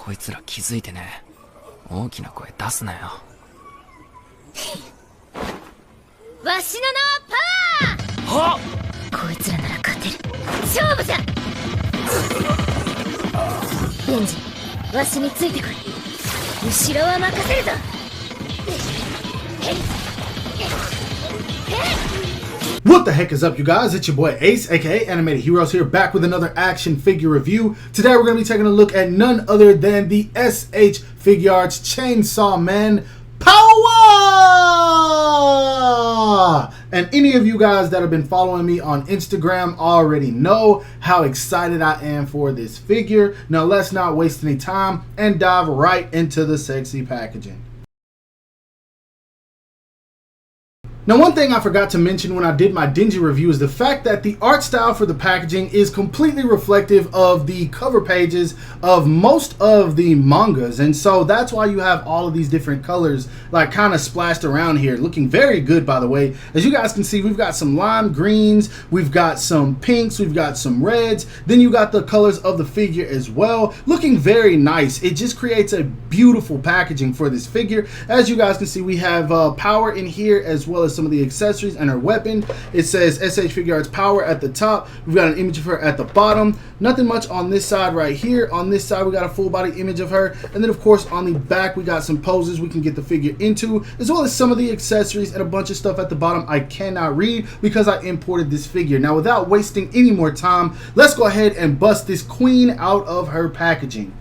こいつら気づいてね。大きな声出すなよ。わしの名はパワー。はっ、こいつらなら勝てる。勝負じゃ。デンジ、わしについてこい。後ろは任せるぞ。What the heck is up, you guys? It's your boy Ace, aka Animated Heroes, here back with another action figure review. Today we're going to be taking a look at none other than the SH Figuarts Chainsaw Man Power! And any of you guys that have been following me on Instagram already know how excited I am for this figure. Now let's not waste any time and dive right into the sexy packaging. Now, one thing I forgot to mention when I did my Denji review is the fact that the art style for the packaging is completely reflective of the cover pages of most of the mangas. And so that's why you have all of these different colors like kind of splashed around here, looking very good, by the way. As you guys can see, we've got some lime greens, we've got some pinks, we've got some reds. Then you got the colors of the figure as well, looking very nice. It just creates a beautiful packaging for this figure. As you guys can see, we have power in here as well as some of the accessories and her weapon. It says SH Figuarts Power at the top. We've got an image of her at the bottom. Nothing much on this side right here. On this side we got a full body image of her, and then of course on the back we got some poses we can get the figure into, as well as some of the accessories and a bunch of stuff at the bottom I cannot read because I imported this figure. Now, without wasting any more time, let's go ahead and bust this queen out of her packaging.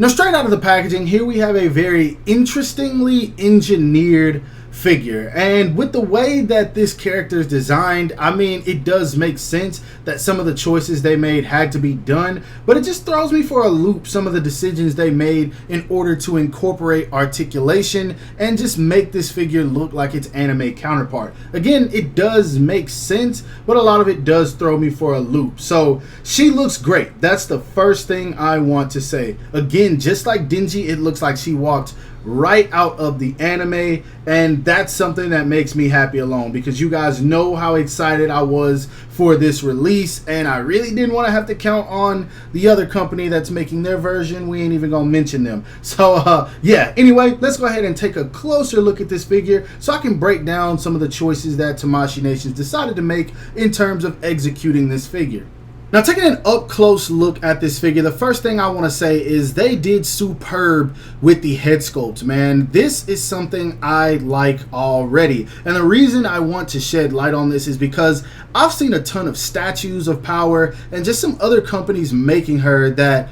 Now, straight out of the packaging, here we have a very interestingly engineered figure, and with the way that this character is designed, I mean, it does make sense that some of the choices they made had to be done, but it just throws me for a loop, some of the decisions they made in order to incorporate articulation and just make this figure look like its anime counterpart. Again, it does make sense, but a lot of it does throw me for a loop. So she looks great. That's the first thing I want to say. Again, just like Denji, it looks like she walked right out of the anime, and that's something that makes me happy alone, because you guys know how excited I was for this release, and I really didn't want to have to count on the other company that's making their version. We ain't even gonna mention them. So yeah, anyway, let's go ahead and take a closer look at this figure so I can break down some of the choices that Tamashii Nations decided to make in terms of executing this figure. Now, taking an up-close look at this figure, the first thing I want to say is they did superb with the head sculpt, man. This is something I like already. And the reason I want to shed light on this is because I've seen a ton of statues of Power and just some other companies making her that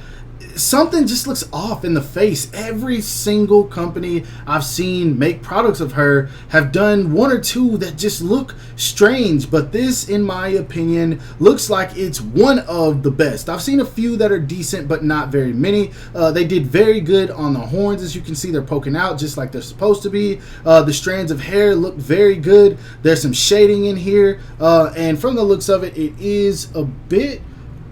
something just looks off in the face. Every single company I've seen make products of her have done one or two that just look strange, but this, in my opinion, looks like it's one of the best. I've seen a few that are decent, but not very many. They did very good on the horns. As you can see, they're poking out just like they're supposed to be. The strands of hair look very good. There's some shading in here, and from the looks of it, it is a bit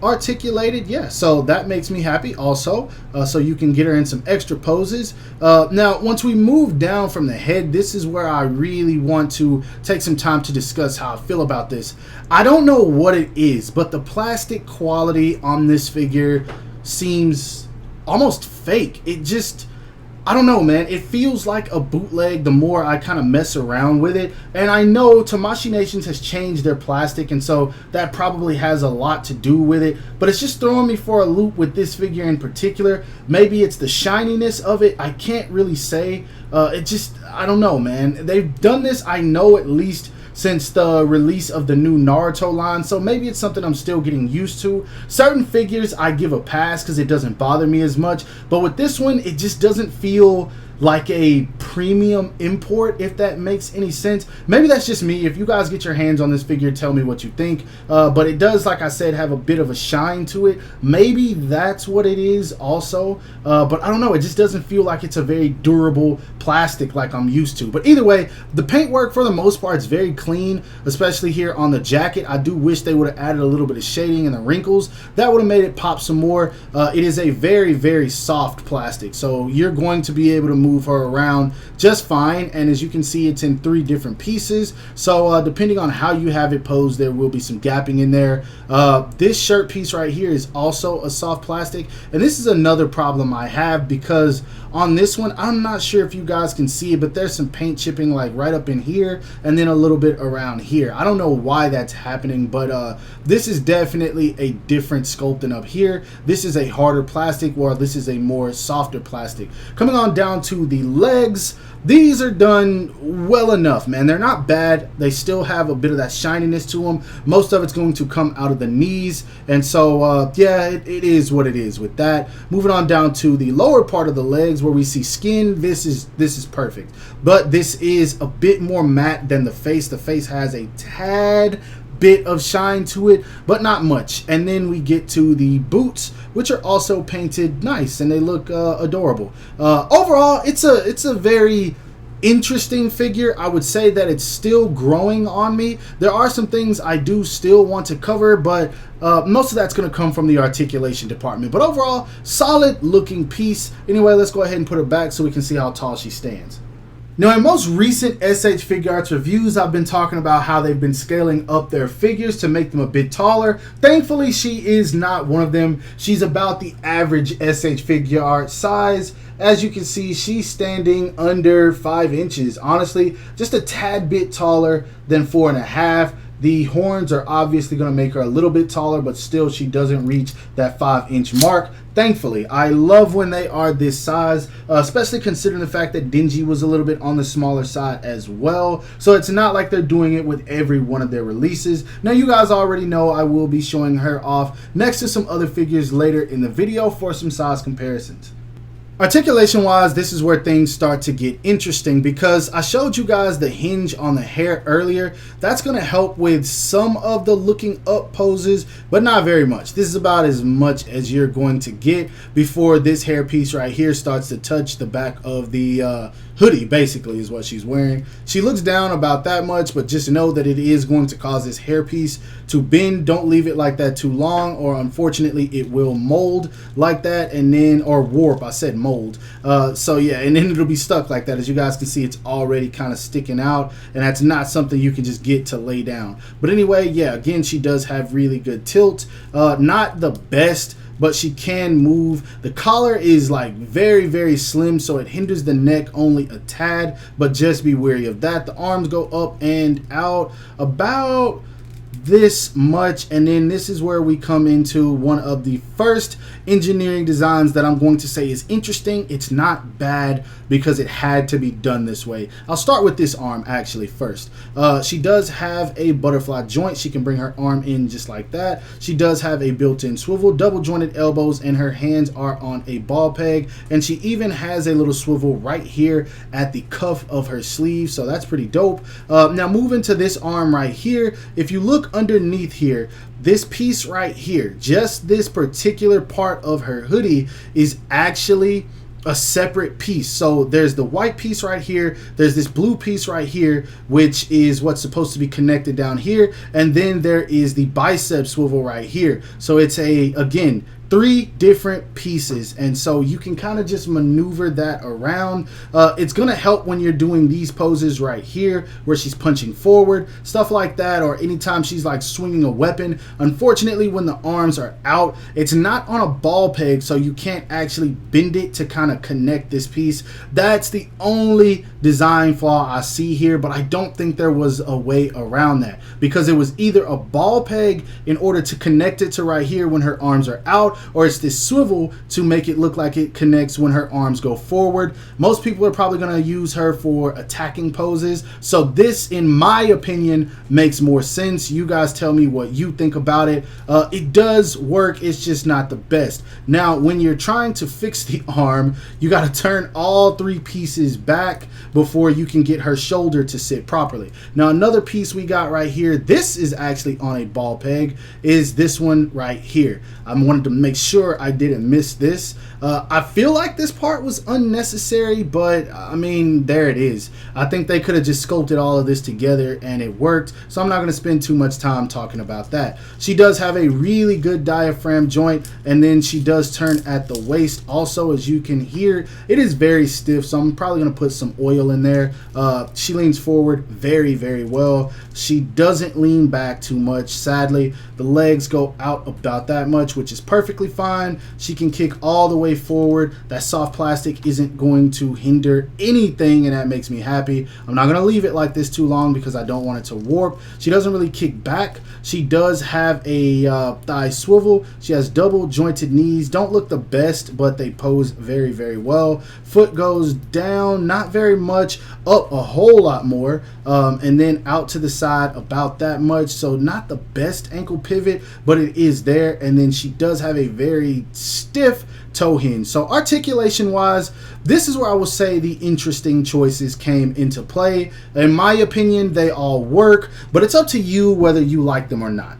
articulated. Yeah, so that makes me happy also. So you can get her in some extra poses. Now, once we move down from the head, this is where I really want to take some time to discuss how I feel about this. I don't know what it is, but the plastic quality on this figure seems almost fake. It just, I don't know, man. It feels like a bootleg the more I kind of mess around with it. And I know Tamashii Nations has changed their plastic, and so that probably has a lot to do with it. But it's just throwing me for a loop with this figure in particular. Maybe it's the shininess of it. I can't really say. It just, I don't know, man. They've done this, I know, at least since the release of the new Naruto line, so maybe it's something I'm still getting used to. Certain figures I give a pass because it doesn't bother me as much, but with this one, it just doesn't feel like a premium import, if that makes any sense. Maybe that's just me. If you guys get your hands on this figure, tell me what you think. But it does, like I said, have a bit of a shine to it. Maybe that's what it is also. But I don't know. It just doesn't feel like it's a very durable plastic like I'm used to. But either way, the paintwork for the most part is very clean, especially here on the jacket. I do wish they would have added a little bit of shading in the wrinkles. That would have made it pop some more. It is a very, very soft plastic, so you're going to be able to move her around just fine. And as you can see, it's in 3 different pieces. So depending on how you have it posed, there will be some gapping in there. This shirt piece right here is also a soft plastic. And this is another problem I have, because on this one, I'm not sure if you guys can see it, but there's some paint chipping like right up in here and then a little bit around here. I don't know why that's happening, but this is definitely a different sculpt than up here. This is a harder plastic, while this is a more softer plastic. Coming on down to the legs, these are done well enough, man. They're not bad. They still have a bit of that shininess to them. Most of it's going to come out of the knees, and so yeah, it is what it is with that. Moving on down to the lower part of the legs where we see skin, this is perfect, but this is a bit more matte than the face. The face has a tad bit of shine to it, but not much. And then we get to the boots, which are also painted nice and they look adorable. Overall, it's a very interesting figure. I would say that it's still growing on me. There are some things I do still want to cover, but most of that's going to come from the articulation department. But overall, solid looking piece. Anyway, let's go ahead and put her back so we can see how tall she stands. Now, in most recent SH Figuarts reviews, I've been talking about how they've been scaling up their figures to make them a bit taller. Thankfully, she is not one of them. She's about the average SH Figuart size. As you can see, she's standing under 5 inches. Honestly, just a tad bit taller than 4.5. The horns are obviously going to make her a little bit taller, but still she doesn't reach that 5-inch mark. Thankfully, I love when they are this size, especially considering the fact that Denji was a little bit on the smaller side as well. So it's not like they're doing it with every one of their releases. Now, you guys already know I will be showing her off next to some other figures later in the video for some size comparisons. Articulation wise, this is where things start to get interesting, because I showed you guys the hinge on the hair earlier. That's going to help with some of the looking up poses, but not very much. This is about as much as you're going to get before this hair piece right here starts to touch the back of the hoodie, basically, is what she's wearing. She looks down about that much, but just know that it is going to cause this hair piece to bend. Don't leave it like that too long, or unfortunately it will mold like that, and then, or warp. I said mold. So yeah, and then it'll be stuck like that. As you guys can see, it's already kind of sticking out, and that's not something you can just get to lay down. But anyway, yeah, again, she does have really good tilt. Not the best, but she can move. The collar is like very, very slim, so it hinders the neck only a tad, but just be wary of that. The arms go up and out about this much, and then this is where we come into one of the first engineering designs that I'm going to say is interesting. It's not bad because it had to be done this way. I'll start with this arm actually first. She does have a butterfly joint. She can bring her arm in just like that. She does have a built-in swivel, double jointed elbows, and her hands are on a ball peg, and she even has a little swivel right here at the cuff of her sleeve, so that's pretty dope. Now moving to this arm right here, if you look underneath here, this piece right here, just this particular part of her hoodie, is actually a separate piece. So there's the white piece right here, there's this blue piece right here, which is what's supposed to be connected down here, and then there is the bicep swivel right here. So it's again 3 different pieces, and so you can kind of just maneuver that around. It's gonna help when you're doing these poses right here where she's punching forward, stuff like that, or anytime she's like swinging a weapon. Unfortunately, when the arms are out, it's not on a ball peg, so you can't actually bend it to kind of connect this piece. That's the only design flaw I see here, but I don't think there was a way around that, because it was either a ball peg in order to connect it to right here when her arms are out, or it's this swivel to make it look like it connects when her arms go forward. Most people are probably going to use her for attacking poses, so this, in my opinion, makes more sense. You guys tell me what you think about it. It does work, it's just not the best. Now, when you're trying to fix the arm, you got to turn all 3 pieces back before you can get her shoulder to sit properly. Now, another piece we got right here, this is actually on a ball peg, is this one right here. I wanted to make sure I didn't miss this. I feel like this part was unnecessary, but I mean, there it is. I think they could have just sculpted all of this together and it worked, so I'm not going to spend too much time talking about that. She does have a really good diaphragm joint, and then she does turn at the waist also. As you can hear, it is very stiff, so I'm probably going to put some oil in there. She leans forward very, very well. She doesn't lean back too much, sadly. The legs go out about that much, which is perfectly fine. She can kick all the way forward. That soft plastic isn't going to hinder anything, and that makes me happy. I'm not going to leave it like this too long because I don't want it to warp. She doesn't really kick back. She does have a thigh swivel. She has double jointed knees. Don't look the best, but they pose very, very well. Foot goes down, not very much, up a whole lot more, and then out to the side about that much. So not the best ankle pivot, but it is there. And then she does have a very stiff toe hinge. So articulation wise, this is where I will say the interesting choices came into play. In my opinion, they all work, but it's up to you whether you like them or not.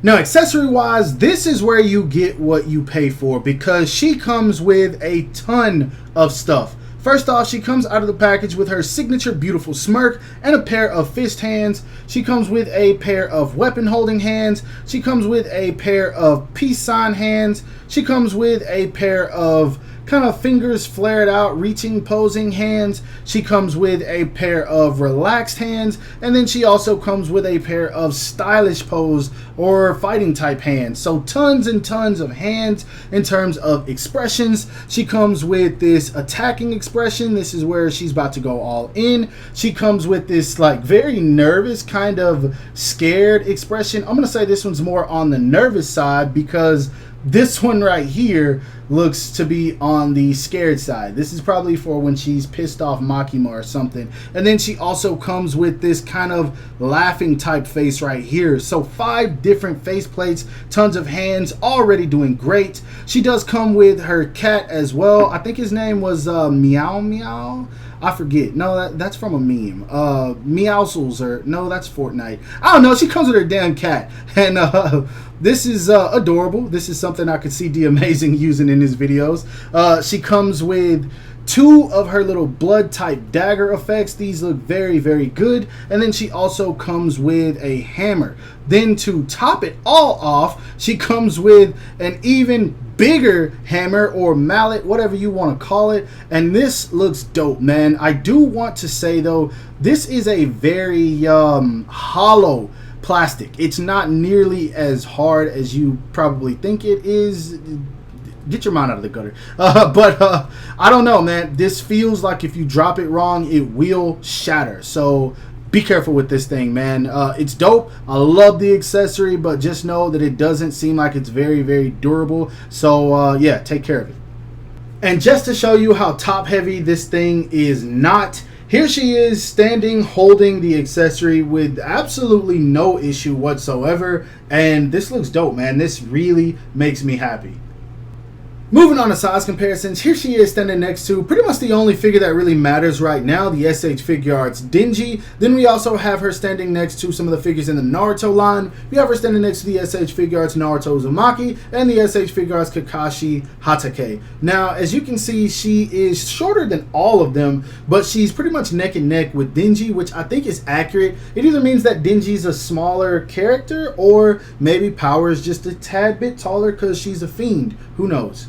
Now, accessory wise, this is where you get what you pay for, because she comes with a ton of stuff. First off, she comes out of the package with her signature beautiful smirk and a pair of fist hands. She comes with a pair of weapon holding hands. She comes with a pair of peace sign hands. She comes with a pair of kind of fingers flared out, reaching, posing hands. She comes with a pair of relaxed hands, and then she also comes with a pair of stylish pose or fighting type hands. So tons and tons of hands in terms of expressions. She comes with this attacking expression. This is where she's about to go all in. She comes with this like very nervous, kind of scared expression. I'm gonna say this one's more on the nervous side, because this one right here looks to be on the scared side. This is probably for when she's pissed off Makima or something. And then she also comes with this kind of laughing type face right here. So 5 different face plates, tons of hands, already doing great. She does come with her cat as well. I think his name was Meow Meow. I forget. No, that's from a meme. Meowsles, or no, that's Fortnite. I don't know. She comes with her damn cat, and this is adorable. This is something I could see D Amazing using in his videos. She comes with 2 of her little blood type dagger effects. These look very, very good. And then she also comes with a hammer. Then to top it all off, she comes with an even bigger hammer or mallet, whatever you want to call it, and this looks dope, man. I do want to say though, this is a very hollow plastic. It's not nearly as hard as you probably think it is. Get your mind out of the gutter. But I don't know, man. This feels like if you drop it wrong, it will shatter. So be careful with this thing, man. It's dope. I love the accessory, but just know that it doesn't seem like it's very, very durable. So yeah, take care of it. And just to show you how top heavy this thing is not, here she is standing holding the accessory with absolutely no issue whatsoever. And this looks dope, man. This really makes me happy. Moving on to size comparisons, here she is standing next to pretty much the only figure that really matters right now, the SH Figuarts Denji. Then we also have her standing next to some of the figures in the Naruto line. We have her standing next to the SH Figuarts Naruto Uzumaki and the SH Figuarts Kakashi Hatake. Now, as you can see, she is shorter than all of them, but she's pretty much neck and neck with Denji, which I think is accurate. It either means that Denji's a smaller character, or maybe Power is just a tad bit taller because she's a fiend. Who knows?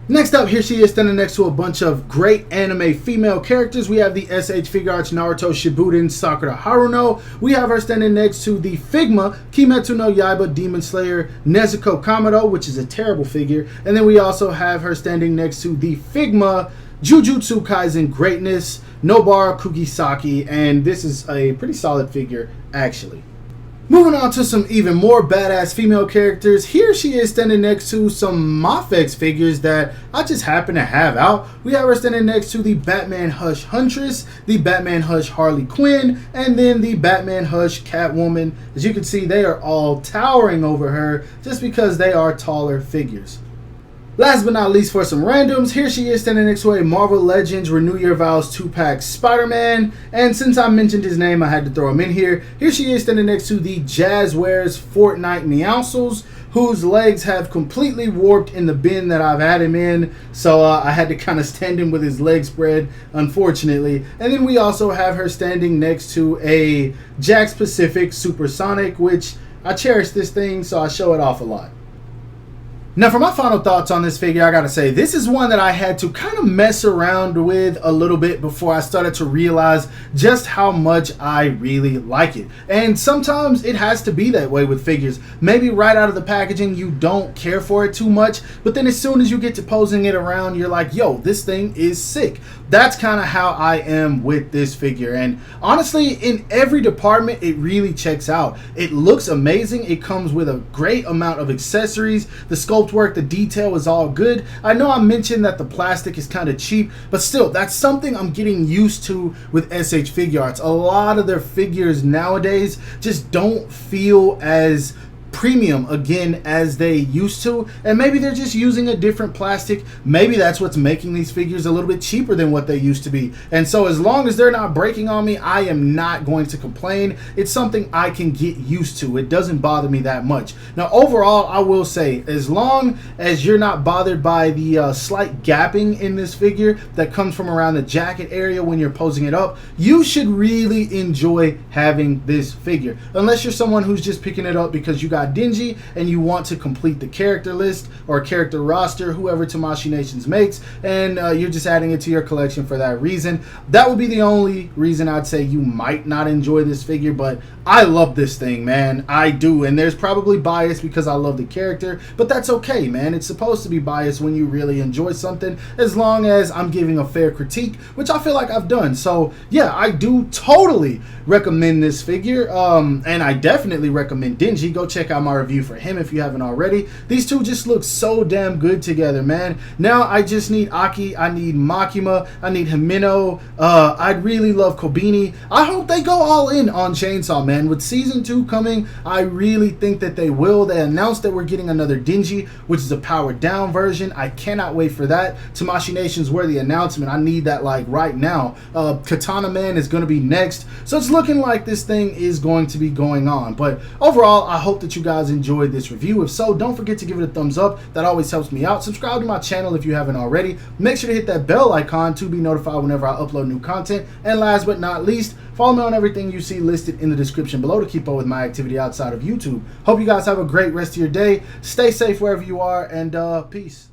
Next up, here she is standing next to a bunch of great anime female characters. We have the SH Figuarts Naruto Shippuden Sakura Haruno. We have her standing next to the Figma Kimetsu no Yaiba Demon Slayer Nezuko Kamado, which is a terrible figure. And then we also have her standing next to the Figma Jujutsu Kaisen Greatness Nobara Kugisaki. And this is a pretty solid figure, actually. Moving on to some even more badass female characters, here she is standing next to some Mafex figures that I just happen to have out. We have her standing next to the Batman Hush Huntress, the Batman Hush Harley Quinn, and then the Batman Hush Catwoman. As you can see, they are all towering over her just because they are taller figures. Last but not least, for some randoms, here she is standing next to a Marvel Legends Renew Your Vows 2-pack Spider-Man. And since I mentioned his name, I had to throw him in here. Here she is standing next to the Jazzwares Fortnite Meowscles, whose legs have completely warped in the bin that I've had him in. So I had to kind of stand him with his legs spread, unfortunately. And then we also have her standing next to a Jakks Pacific Supersonic, which I cherish this thing, so I show it off a lot. Now, for my final thoughts on this figure, I gotta say, this is one that I had to kind of mess around with a little bit before I started to realize just how much I really like it. And sometimes it has to be that way with figures. Maybe right out of the packaging, you don't care for it too much, but then as soon as you get to posing it around, you're like, yo, this thing is sick. That's kind of how I am with this figure. And honestly, in every department, it really checks out. It looks amazing. It comes with a great amount of accessories. The sculpt work, the detail is all good. I know I mentioned that the plastic is kind of cheap, but still, that's something I'm getting used to with SH Figuarts. A lot of their figures nowadays just don't feel as premium again as they used to, and maybe they're just using a different plastic. Maybe that's what's making these figures a little bit cheaper than what they used to be. And so as long as they're not breaking on me, I am not going to complain. It's something I can get used to. It doesn't bother me that much. Now overall, I will say, as long as you're not bothered by the slight gapping in this figure that comes from around the jacket area when you're posing it up, you should really enjoy having this figure. Unless you're someone who's just picking it up because you got dingy and you want to complete the character list or character roster, whoever Tamashii Nations makes, and you're just adding it to your collection for that reason. That would be the only reason I'd say you might not enjoy this figure, but I love this thing, man. I do, and there's probably bias because I love the character, but that's okay, man. It's supposed to be biased when you really enjoy something, as long as I'm giving a fair critique, which I feel like I've done. So yeah, I do totally recommend this figure, and I definitely recommend Denji. Go check out my review for him if you haven't already. These two just look so damn good together, man. Now I just need Aki, I need Makima, I need Himeno. I'd really love Kobeni. I hope they go all in on Chainsaw Man. With season 2 coming, I really think that they will. They announced that we're getting another Denji, which is a powered down version. I cannot wait for that. Tamashii Nations worthy announcement. I need that like right now. Katana Man is going to be next, so it's looking like this thing is going to be going on. But overall, I hope that you guys enjoyed this review. If so, don't forget to give it a thumbs up. That always helps me out. Subscribe to my channel if you haven't already. Make sure to hit that bell icon to be notified whenever I upload new content. And last but not least, follow me on everything you see listed in the description below to keep up with my activity outside of YouTube. Hope you guys have a great rest of your day. Stay safe wherever you are, and peace.